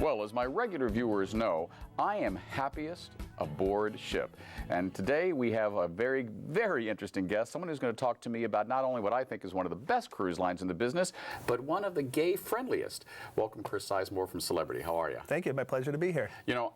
Well, as my regular viewers know, I am happiest aboard ship. And today we have a very, very interesting guest, someone who's going to talk to me about not only what I think is one of the best cruise lines in the business, but one of the gay-friendliest. Welcome, Chris Sisemore from Celebrity. How are you? Thank you. My pleasure to be here. You know,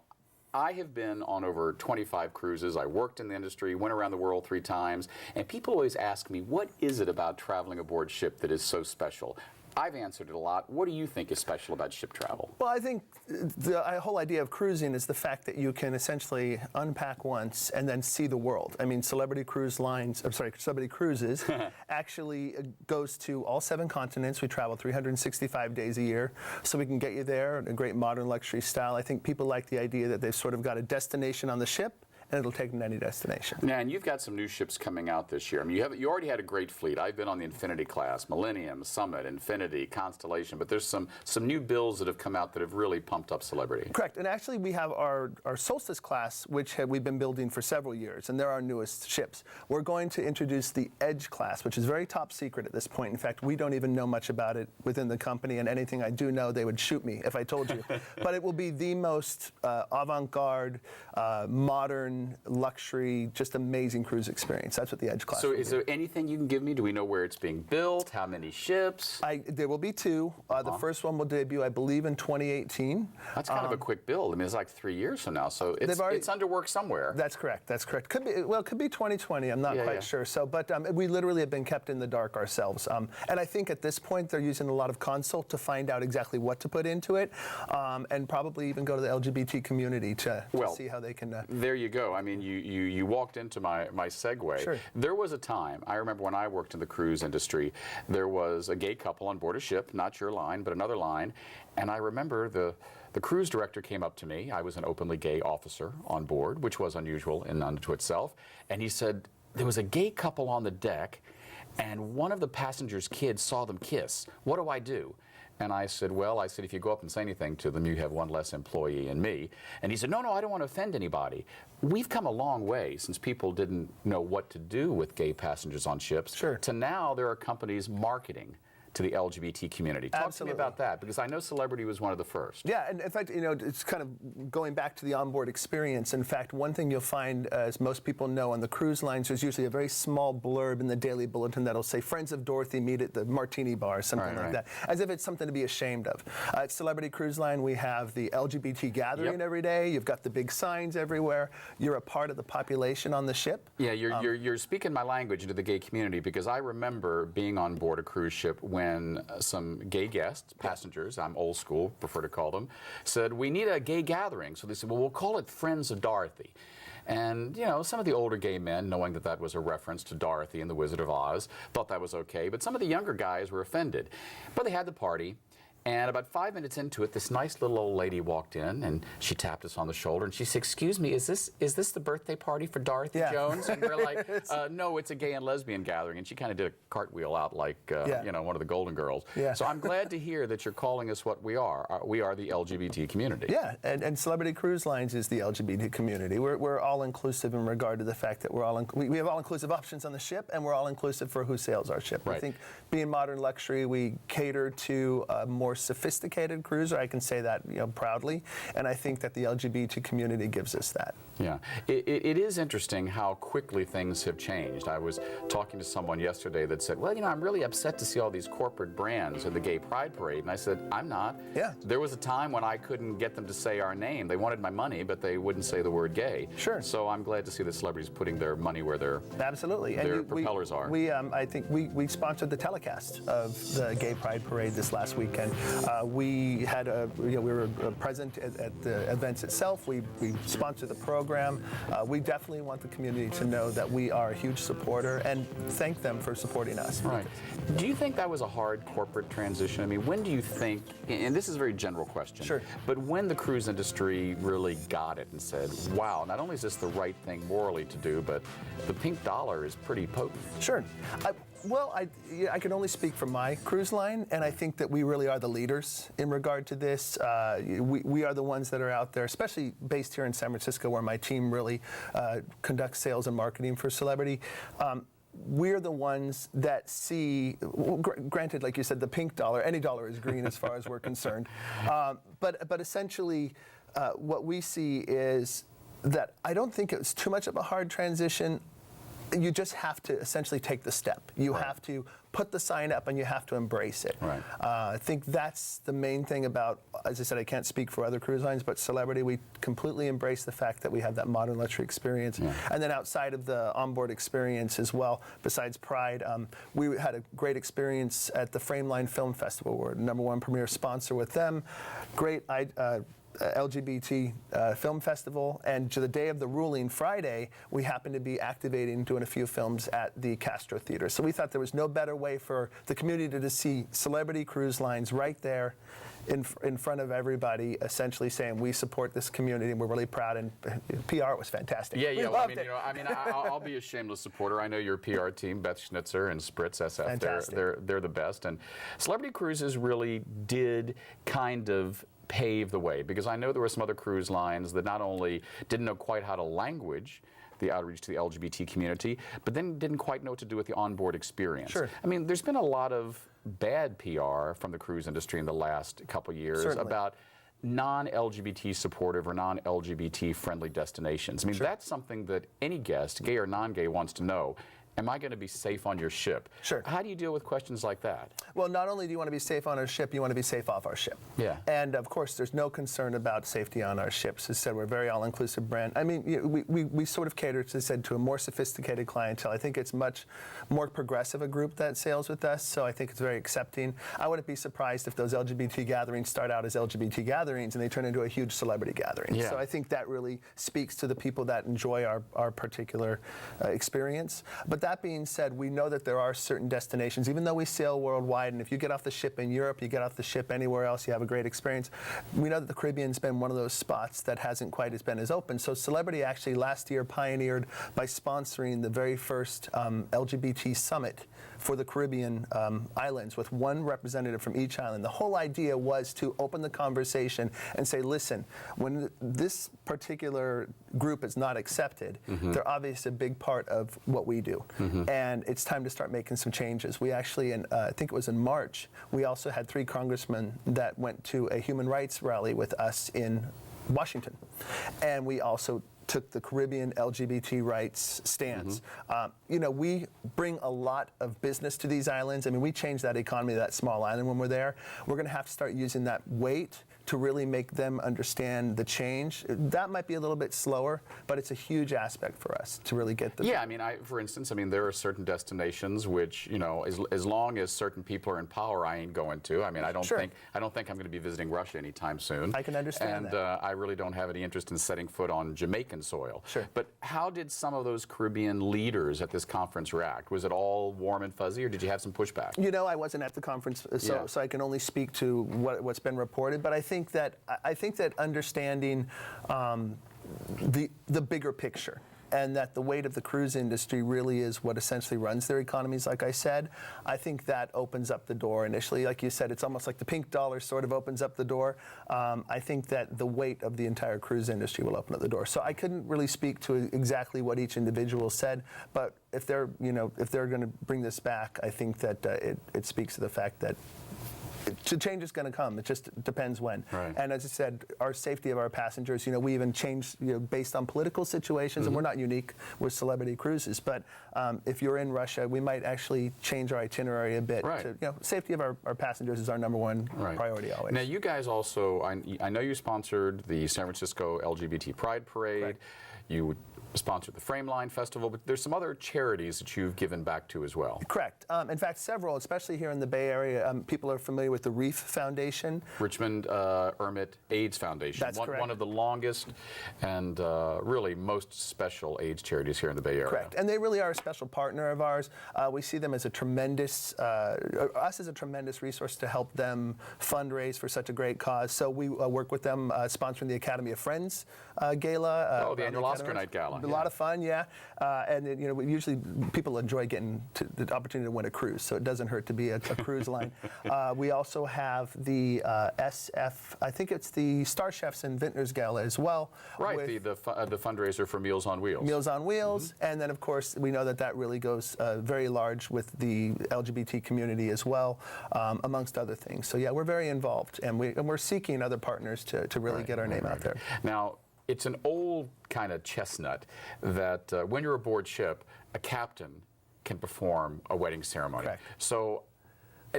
I have been on over 25 cruises. I worked in the industry, went around the world 3 times, and people always ask me, what is it about traveling aboard ship that is so special? I've answered it a lot. What do you think is special about ship travel? Well, I think the whole idea of cruising is the fact that you can essentially unpack once and then see the world. I mean, Celebrity Cruises actually goes to all 7 continents. We travel 365 days a year, so we can get you there in a great modern luxury style. I think people like the idea that they've sort of got a destination on the ship, and it'll take them to any destination. Now, and you've got some new ships coming out this year. I mean, you already had a great fleet. I've been on the Infinity class, Millennium, Summit, Infinity, Constellation, but there's some new builds that have come out that have really pumped up Celebrity. Correct, and actually we have our Solstice class, which we've been building for several years, and they're our newest ships. We're going to introduce the Edge class, which is very top secret at this point. In fact, we don't even know much about it within the company, and anything I do know, they would shoot me if I told you. But it will be the most avant-garde, modern, luxury, just amazing cruise experience. That's what the Edge class So is there anything you can give me? Do we know where it's being built? How many ships? There will be 2. The first one will debut, I believe, in 2018. That's kind of a quick build. I mean, it's like 3 years from now, so it's under work somewhere. That's correct. That's correct. Could be, well, it could be 2020. I'm not quite sure. So, but we literally have been kept in the dark ourselves. And I think at this point they're using a lot of consult to find out exactly what to put into it, and probably even go to the LGBT community to see how they can. There you go. I mean, you walked into my segue. Sure. There was a time, I remember when I worked in the cruise industry, there was a gay couple on board a ship, not your line, but another line, and I remember the cruise director came up to me. I was an openly gay officer on board, which was unusual in unto itself, and he said, there was a gay couple on the deck, and one of the passengers' kids saw them kiss. What do I do? And I said, well, if you go up and say anything to them, you have one less employee and me. And he said, no, I don't want to offend anybody. We've come a long way since people didn't know what to do with gay passengers on ships. Sure. To now there are companies marketing to the LGBT community. Talk to me about that, because I know Celebrity was one of the first. Yeah, and in fact, you know, it's kind of going back to the onboard experience. In fact, one thing you'll find, as most people know, on the cruise lines, there's usually a very small blurb in the daily bulletin that'll say, Friends of Dorothy meet at the Martini Bar, or something like that, as if it's something to be ashamed of. At Celebrity Cruise Line, we have the LGBT gathering every day. You've got the big signs everywhere. You're a part of the population on the ship. Yeah, you're speaking my language into the gay community, because I remember being on board a cruise ship when some gay guests, passengers, I'm old school, prefer to call them, said, we need a gay gathering. So they said, well, we'll call it Friends of Dorothy. And, you know, some of the older gay men, knowing that that was a reference to Dorothy and the Wizard of Oz, thought that was okay. But some of the younger guys were offended. But they had the party. And about 5 minutes into it, this nice little old lady walked in, and she tapped us on the shoulder, and she said, excuse me, is this the birthday party for Dorothy Jones? And we're like, no, it's a gay and lesbian gathering. And she kind of did a cartwheel out like, you know, one of the Golden Girls. So I'm glad to hear that you're calling us what we are. We are the LGBT community. Yeah, and Celebrity Cruise Lines is the LGBT community. We're all-inclusive in regard to the fact that we have all-inclusive options on the ship, and we're all-inclusive for who sails our ship. I think being modern luxury, we cater to more sophisticated cruiser. I can say that, you know, proudly, and I think that the LGBT community gives us that. Yeah, it is interesting how quickly things have changed. I was talking to someone yesterday that said, well, you know, I'm really upset to see all these corporate brands in the Gay Pride Parade, and I said, I'm not. Yeah. There was a time when I couldn't get them to say our name. They wanted my money, but they wouldn't say the word gay. Sure. So I'm glad to see the celebrities putting their money where their propellers are. I think we sponsored the telecast of the Gay Pride Parade this last weekend. We had we were present at the events itself. We sponsored the program. We definitely want the community to know that we are a huge supporter, and thank them for supporting us. Right. Do you think that was a hard corporate transition? I mean, when do you think, and this is a very general question, but when the cruise industry really got it and said, wow, not only is this the right thing morally to do, but the pink dollar is pretty potent? Sure. Well, I can only speak for my cruise line, and I think that we really are the leaders in regard to this. We are the ones that are out there, especially based here in San Francisco, where my team really conducts sales and marketing for Celebrity. we're the ones that see, granted, like you said, the pink dollar, any dollar is green as far as we're concerned. But essentially, what we see is that I don't think it was too much of a hard transition. You just have to essentially take the step. You have to put the sign up and you have to embrace it. Right. I think that's the main thing about, as I said, I can't speak for other cruise lines, but Celebrity, we completely embrace the fact that we have that modern luxury experience. Yeah. And then outside of the onboard experience as well, besides Pride, we had a great experience at the Frameline Film Festival. We're #1 premier sponsor with them. Great LGBT film festival, and to the day of the ruling Friday, we happened to be activating, doing a few films at the Castro Theater. So we thought there was no better way for the community to see Celebrity Cruise Lines right there in front of everybody, essentially saying we support this community and we're really proud. And PR was fantastic. Yeah, we well, loved it. I'll be a shameless supporter. I know your PR team, Beth Schnitzer and Spritz SF. Fantastic. They're the best. And Celebrity Cruises really did kind of pave the way, because I know there were some other cruise lines that not only didn't know quite how to language the outreach to the LGBT community, but then didn't quite know what to do with the onboard experience. Sure. I mean, there's been a lot of bad PR from the cruise industry in the last couple years Certainly. about non-LGBT supportive or non-LGBT friendly destinations. I mean, Sure. that's something that any guest, gay or non-gay, wants to know. Am I going to be safe on your ship? Sure. How do you deal with questions like that? Well, not only do you want to be safe on our ship, you want to be safe off our ship. Yeah. And of course, there's no concern about safety on our ships. As I said, we're a very all-inclusive brand. I mean, we sort of cater, as I said, to a more sophisticated clientele. I think it's much more progressive a group that sails with us, so I think it's very accepting. I wouldn't be surprised if those LGBT gatherings start out as LGBT gatherings and they turn into a huge celebrity gathering. Yeah. So I think that really speaks to the people that enjoy our particular experience. But that being said, we know that there are certain destinations, even though we sail worldwide, and if you get off the ship in Europe, you get off the ship anywhere else, you have a great experience. We know that the Caribbean's been one of those spots that hasn't quite been as open. So Celebrity actually last year pioneered by sponsoring the very first LGBT summit for the Caribbean islands with one representative from each island. The whole idea was to open the conversation and say, listen, when this particular group is not accepted, they're obviously a big part of what we do. And it's time to start making some changes. We actually, I think it was in March, we also had 3 congressmen that went to a human rights rally with us in Washington. And we also took the Caribbean LGBT rights stance. You know, we bring a lot of business to these islands. I mean, we change that economy of that small island when we're there. We're going to have to start using that weight to really make them understand the change. That might be a little bit slower, but it's a huge aspect for us to really get the... Yeah, I mean, for instance, I mean, there are certain destinations which, you know, as long as certain people are in power, I ain't going to. I mean, I don't think I'm going to be visiting Russia anytime soon. I can understand that. And I really don't have any interest in setting foot on Jamaican soil. Sure. But how did some of those Caribbean leaders at this conference react? Was it all warm and fuzzy, or did you have some pushback? You know, I wasn't at the conference, so I can only speak to what's been reported. But I think that understanding the bigger picture, and that the weight of the cruise industry really is what essentially runs their economies, like I said, I think that opens up the door initially. Like you said, it's almost like the pink dollar sort of opens up the door. I think that the weight of the entire cruise industry will open up the door. So I couldn't really speak to exactly what each individual said, but if they're going to bring this back, I think that it speaks to the fact that the change is going to come. It just depends when. Right. And as I said, our safety of our passengers, you know, we even changed, you know, based on political situations, and we're not unique with Celebrity Cruises, but if you're in Russia, we might actually change our itinerary a bit. Right. To, you know, safety of our passengers is our #1 priority always. Now, you guys also, I know you sponsored the San Francisco LGBT Pride Parade. Right. You sponsored the Frameline Festival, but there's some other charities that you've given back to as well. Correct. In fact, several, especially here in the Bay Area, people are familiar with the Reef Foundation. Richmond Ermit AIDS Foundation. That's correct. One of the longest and really most special AIDS charities here in the Bay Area. Correct. And they really are a special partner of ours. We see them as a tremendous, resource to help them fundraise for such a great cause. So we work with them sponsoring the Academy of Friends Gala. The annual Oscar Night Gala. a lot of fun, yeah. And you know, usually people enjoy getting the opportunity to win a cruise, so it doesn't hurt to be a cruise line. We also have the SF, I think it's the Star Chefs in Vintners Gala as well. Right, the fundraiser for Meals on Wheels. Meals on Wheels, and then of course we know that really goes very large with the LGBT community as well, amongst other things. So yeah, we're very involved, and we're seeking other partners to really get our name out there. Now, it's an old kind of chestnut that when you're aboard ship, a captain can perform a wedding ceremony. Correct. So,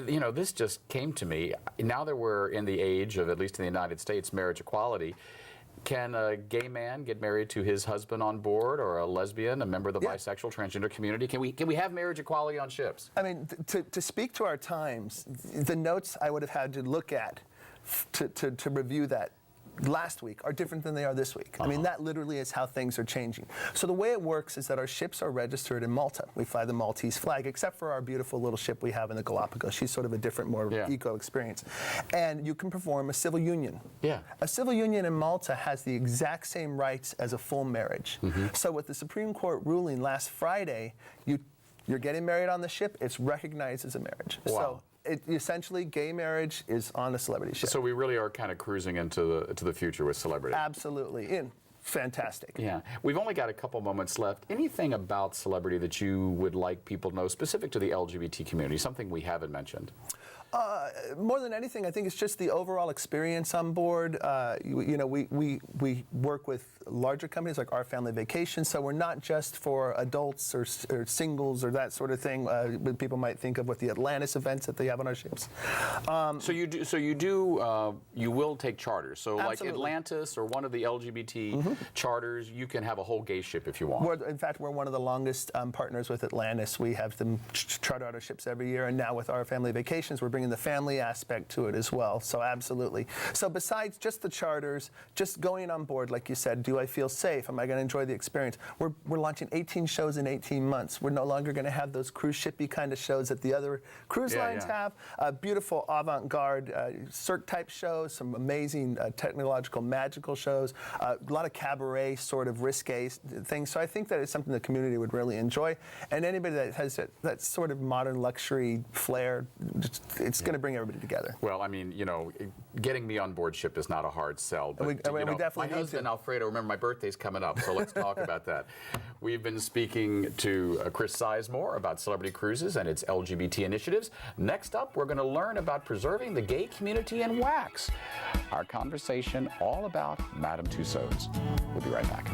you know, this just came to me. Now that we're in the age of, at least in the United States, marriage equality, can a gay man get married to his husband on board, or a lesbian, a member of the bisexual, transgender community? Can we have marriage equality on ships? I mean, to speak to our times, the notes I would have had to look at to review that last week are different than they are this week. I mean, that literally is how things are changing. So the way it works is that our ships are registered in Malta. We fly the Maltese flag, except for our beautiful little ship we have in the Galapagos. She's sort of a different, more eco experience. And you can perform a civil union. Yeah. A civil union in Malta has the exact same rights as a full marriage. So with the Supreme Court ruling last Friday, you're getting married on the ship, it's recognized as a marriage. Wow. So essentially, gay marriage is on a celebrity ship. So we really are kind of cruising into the future with celebrity. Absolutely. Fantastic. Yeah. We've only got a couple moments left. Anything about celebrity that you would like people to know, specific to the LGBT community, something we haven't mentioned? More than anything, I think it's just the overall experience on board. You know, we work with larger companies like Our Family Vacations, so we're not just for adults or singles or that sort of thing. People might think of with the Atlantis events that they have on our ships. So you will take charters. So like Atlantis or one of the LGBT charters, you can have a whole gay ship if you want. In fact, we're one of the longest partners with Atlantis. We have them charter out our ships every year, and now with Our Family Vacations, we're bringing the family aspect to it as well. So absolutely. So besides just the charters, just going on board, like you said, do I feel safe? Am I going to enjoy the experience? We're launching 18 shows in 18 months. We're no longer going to have those cruise shippy kind of shows that the other cruise lines have. Beautiful avant-garde Cirque type shows, some amazing technological, magical shows, a lot of cabaret sort of risque things. So I think that it's something the community would really enjoy. And anybody that has that sort of modern luxury flair, it's going to bring everybody together. Well, I mean, you know, getting me on board ship is not a hard sell. But we definitely my husband Alfredo, remember my birthday's coming up, so let's talk about that. We've been speaking to Chris Sisemore about Celebrity Cruises and its LGBT initiatives. Next up, we're going to learn about preserving the gay community in wax. Our conversation all about Madame Tussauds. We'll be right back.